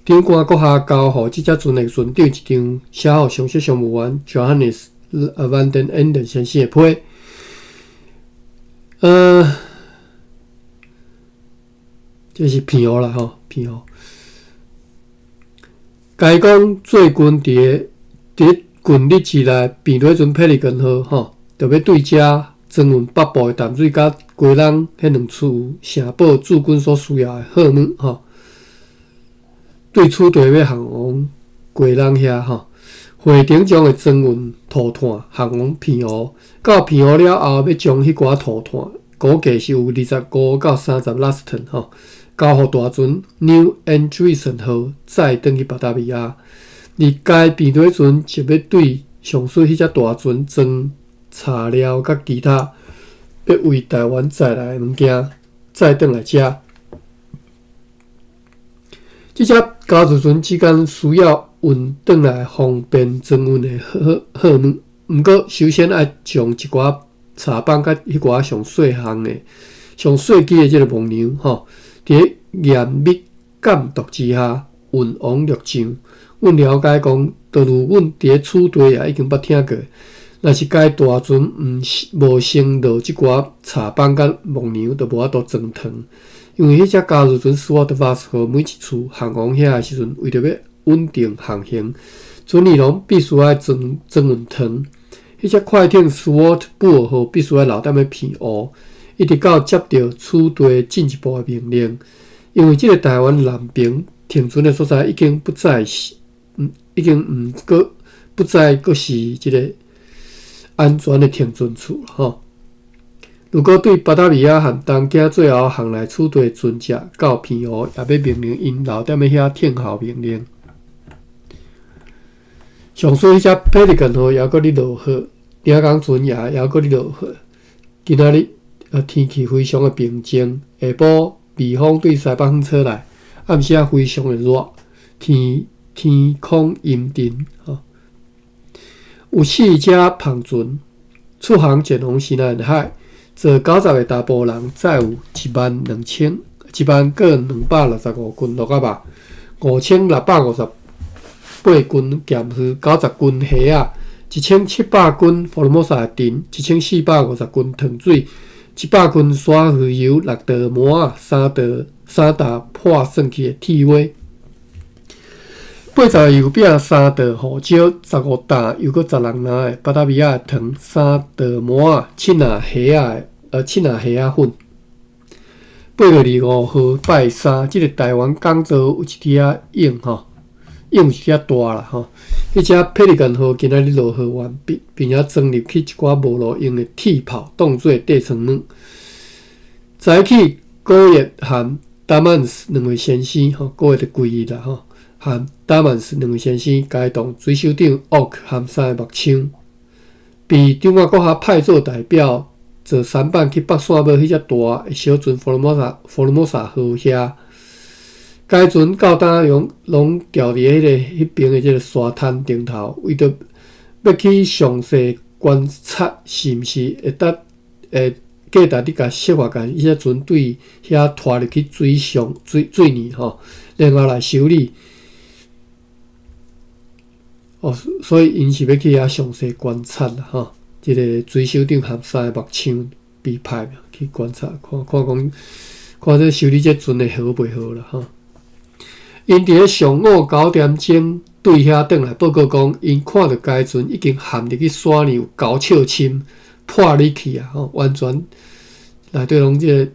长官阁下交互即只船的船长一张写互常设商务员 Johannes van den Enden 先生的批。这是平湖啦吼，平湖。该讲最近伫近日之内，平底船 Pelican 号吼，就要对遮增运北部的淡水甲鸡笼迄两处城堡驻军所需要的货物吼，对此地要航往鸡笼遐吼，会场将会增运涂炭航往平湖，到平湖了后，要将迄寡涂炭估计是有25到30 laston 吼。交互大船 New Andreessen 号载转去巴达米亚，而该平底船则要对上水迄只大船装材料甲其他要为台湾载来的物件载转来遮。即只加入船之间需要运转来方便装运的货物，毋过首先要将一寡茶板甲迄寡上细项的、上细枝的即个木梁吼。伫严密监督之下，运往陆上。阮了解讲，就如阮伫咧此地也已经捌听过，若是该大船无先落即寡茶板甲木梁，就无法度装糖。因为迄只加入船 Swartwas 号每一次航往遐的时阵，为着要稳定航行，船员拢必须要装运糖。迄只快艇 Swartbull 号必须要留踮咧平湖。一直到接到此地进一步的命令，因为即个台湾南边停船的所在已经不再是，不再阁是即个安全的停船处了吼。如果对巴达米亚和东京最后航来此地的船只到平湖，也要命令因留踮咧遐听候命令。上水迄只 Pelican 号也阁咧落雨，领港船也阁咧落雨，今仔日。天气非常的平静，下晡微风对西北风吹来，暗时非常的热，天空阴沉吼。有4只篷船出航前往西南海，坐90个查甫人，载有12000个265斤鹿仔肉，5658斤咸鱼90斤虾仔，1700斤福尔摩沙丁，1450斤糖水，100斤鲨鱼油，6道馍仔，3打破算起的铁锅，80个油饼，3道胡椒，15担油，搁12篮的巴达米亚糖，3道馍仔，7篮虾仔粉。8月25号拜三，即个台湾港岛有一只影吼，影有一只大啦吼。迄只霹雳根号今仔日落雨完毕，并且装入去一寡无路用的铁炮，当做地床卵。早起古月和达曼斯两位先生吼，古月就归日啦吼，和达曼斯两位先生解动水手长奥克和3个木枪，被中华国校派做代表。坐舢板去北线买迄只大的小船福尔摩沙号遐，该船到当拢吊伫迄边的即个沙滩顶头，为着要去详细观察是毋是会当价值你甲设法甲迄只船对遐拖入去水里吼，然后来修理。所以因是要去遐详细观察啦吼。即个水手长和3个木枪被派去观察，看这修理这船会好袂好啦吼。因伫咧上午9点钟对遐转来报告讲，因看到该船已经陷入去山里有9尺深，破裂去啊吼，完全内底拢即个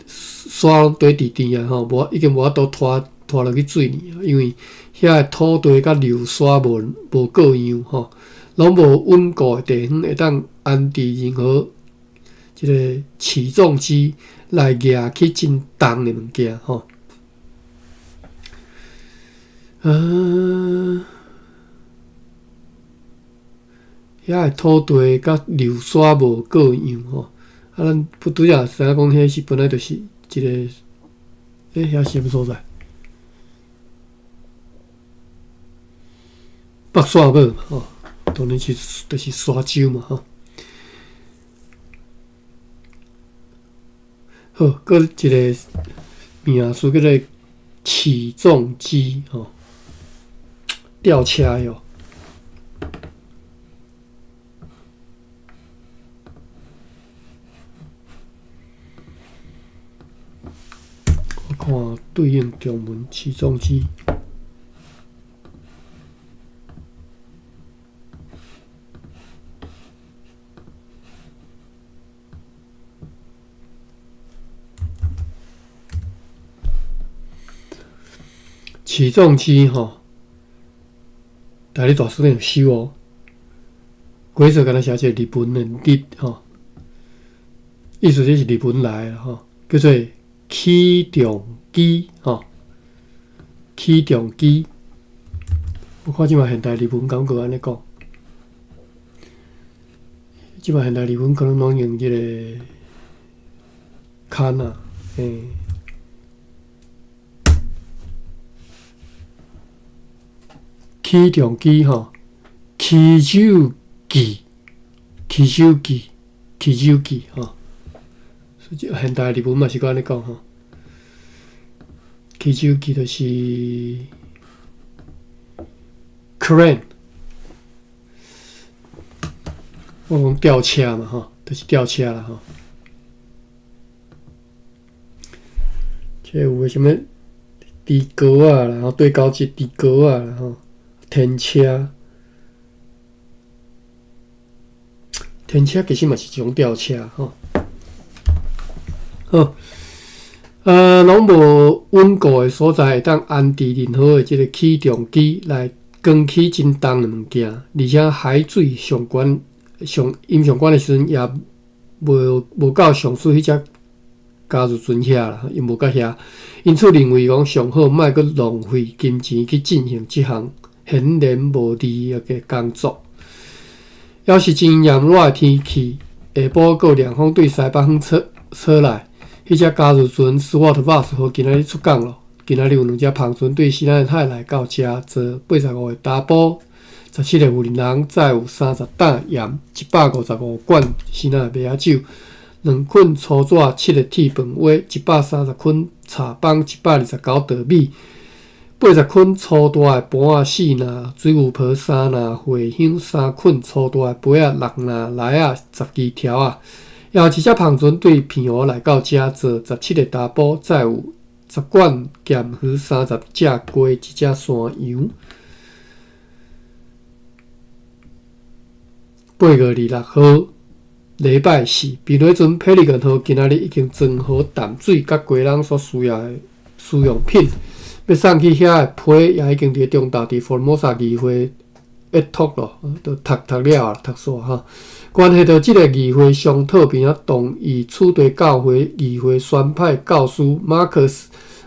沙拢堆伫地啊吼，已经无法度拖落去水里啊，因为遐个土地甲流沙无够样吼。拢无稳固的地方会当安置任何即个起重机来举起真重的物件吼。遐个土地甲流沙无够样吼。咱不拄则知影讲，迄是本来就是一个遐是啥物所在？北线尾吼。当然就是沙洲嘛吼。好，搁一个名词叫做起重机吼，吊车哟。我看对应中文起重机。起重机吼，大日大师有修哦。规则敢若写一个日文的日吼，意思就是日文来的吼，叫做起重机吼，起重机。我看即卖现代日文感觉安尼讲，即卖现代日文可能拢用即个看啊，起重机吼，起手机吼，现代日文嘛是安尼讲吼。起手机就是 crane， 我讲吊车嘛吼，就是吊车啦吼。即有个什么低高啊，然后对高级低高啊，然后。天车其实嘛是一种吊车吼。好，拢无稳固的所在，会当安置任何的即个起重机来扛起真重的物件，而且海水上悬的时阵也无到上水迄只加入船遐啦，因无到遐，因此认为讲上好莫阁浪费金钱去进行即项。显然无利的工作，要是真炎热的天气，下晡过凉风对西北风吹来，迄只加入船斯沃特巴斯号今仔日出港咯。今仔日有2只篷船对西南海来到遮，坐85个打补，17个有人，载有30担盐，155罐西南麦仔酒，2捆粗纸7个铁饭碗，130捆茶棒，129袋米。80捆粗大诶盘仔4呐，水牛婆3呐，茴香3捆粗大诶杯仔6呐，梨仔12条啊。也有一只芳船对片湖来到遮做17个打补，再有10罐咸鱼30只鸡，1只山羊。8月26号，礼拜4，比雷船霹雳根号今仔日已经装好淡水甲家人所需要的使用品，要送去遐的批也已经伫中岛伫福尔摩沙议会一读咯，都读了读煞哈。关系到即个议会商讨并且同意处地教会议会选派教师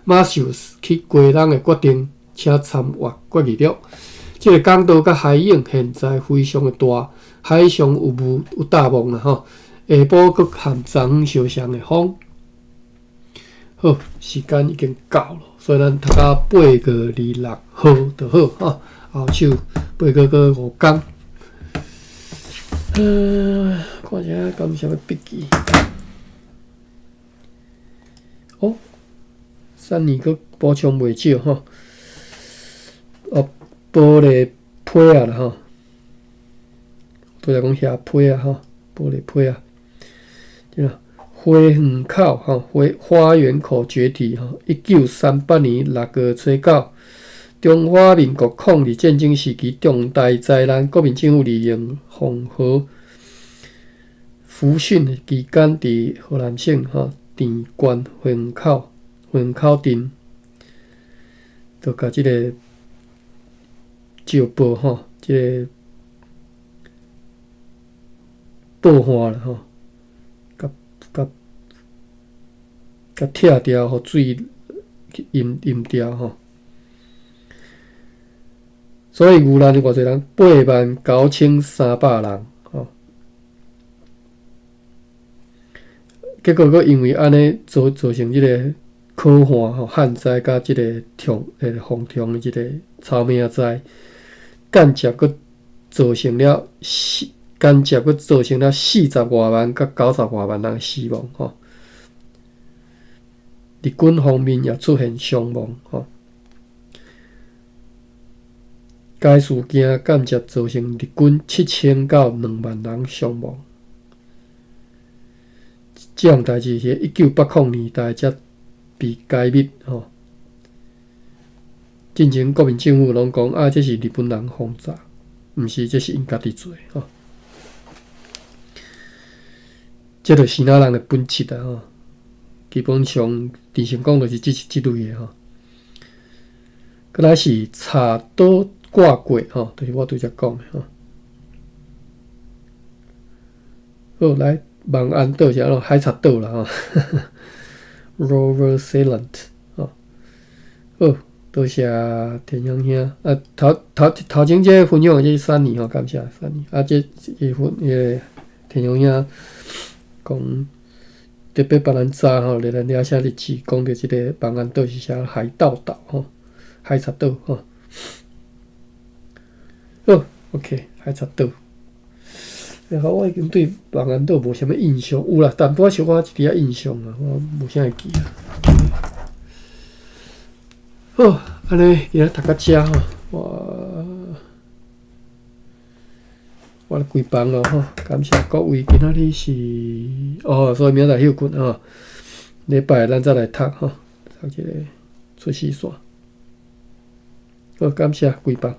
马修斯去家人的决定，请参阅决议录。即个港岛甲海影现在非常的大，海上有雾有大雾啦吼，下晡阁含昨昏相像的风。好，时间已经到了，所以咱读到8月26号就好吼。后手8月个5天。看一下敢有啥物笔记。哦，3年阁补充袂少吼。玻璃批啊啦吼，拄则讲遐批啊吼，玻璃批啊，对啦。花园口吼，花园口决堤吼，1938年6月初9。中华民国抗日战争时期重大灾难，国民政府利用黄河复训的期间，伫河南省田县花园口镇，就甲即个石报吼，即个报画啦吼，甲拆掉，互水淹掉吼。所以牛难偌济人，89300人吼。结果佫因为安尼造成即个可旱吼、旱灾甲即个洪洪的即个草命灾，间接佫造成了40外万甲90外万人死亡吼。日军方面也出现伤亡吼。该事件间接造成日军7000到2万人伤亡。这项代志是1980年代才被解密吼。进前国民政府拢讲这是日本人轰炸，毋是，这是因家己做吼。这就是哪人的本质啊吼。基本上，电视讲就是即类的吼。佮来是茶刀挂过吼，就是我拄则讲的吼。好，来望安岛是安怎？海賊島啦吼，Rover Island 吼。好，多谢田兄兄啊，头前这分享的这3年吼，感谢3年啊，这田兄兄讲。特别帮咱查吼，来咱了写日志，讲到即个望安岛是啥海盗岛吼，海賊島吼。好 ，OK， 海賊島。然后我已经对望安岛无啥物印象，有啦，但不过小可一点仔印象啦，我无啥会记啊。好，安尼今日读到遮吼，我来归房咯吼，感谢各位。今仔日是所以明仔载休困吼，礼拜咱再来读吼，读一个出师线。好，感谢归房。